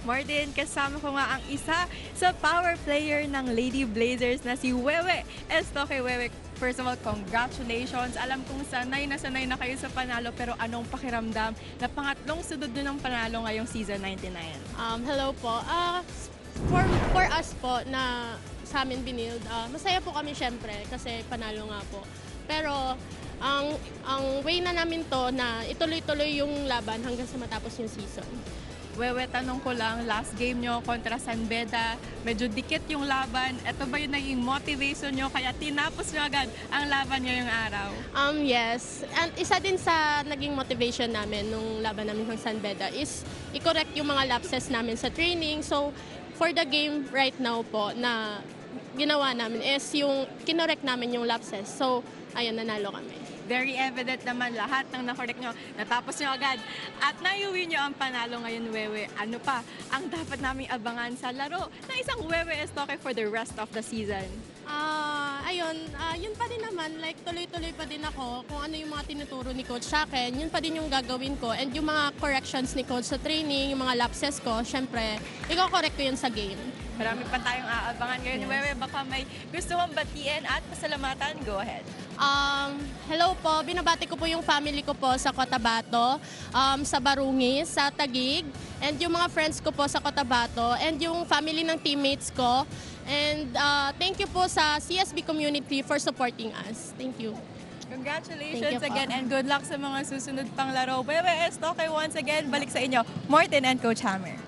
Martin, kasama ko nga ang isa sa power player ng Lady Blazers na si Wewe Estoque. Wewe, first of all, congratulations. Alam kong sanay na kayo sa panalo, pero anong pakiramdam na pangatlong sunod nyo ng panalo ngayong season 99? Hello po. For us po na sa amin binild, masaya po kami syempre kasi panalo nga po. Pero ang way na namin to na ituloy-tuloy yung laban hanggang sa matapos yung season. Wewe, tanong ko lang, last game nyo kontra San Beda, medyo dikit yung laban. Ito ba yung naging motivation nyo kaya tinapos nyo agad ang laban nyo yung araw? Yes. And isa din sa naging motivation namin nung laban namin ng San Beda is i-correct yung mga lapses namin sa training. So, for the game right now po na ginawa namin is yung kinorek namin yung lapses. So, ayun, nanalo kami. Very evident naman lahat ng nakorek nyo. Natapos nyo agad. At naiuwi nyo ang panalo ngayon, Wewe. Ano pa ang dapat naming abangan sa laro na isang Wewe Estoque for the rest of the season? Yun pa din naman, like tuloy-tuloy pa din ako kung ano yung mga tinuturo ni Coach sa akin, yun pa din yung gagawin ko. And yung mga corrections ni Coach sa training, yung mga lapses ko, syempre, i-correct ko yun sa game. Marami pa tayong aabangan ngayon, Yes. Wewe. Baka may gusto mong batiin at pasalamatan. Go ahead. Hello po, binabati ko po yung family ko po sa Cotabato, sa Barungis, sa Taguig, and yung mga friends ko po sa Cotabato, and yung family ng teammates ko. And thank you po sa CSB community for supporting us. Thank you. Congratulations Thank you po. again and good luck sa mga susunod pang laro. Wewe Estoque once again, balik sa inyo, Martin and Coach Hammer.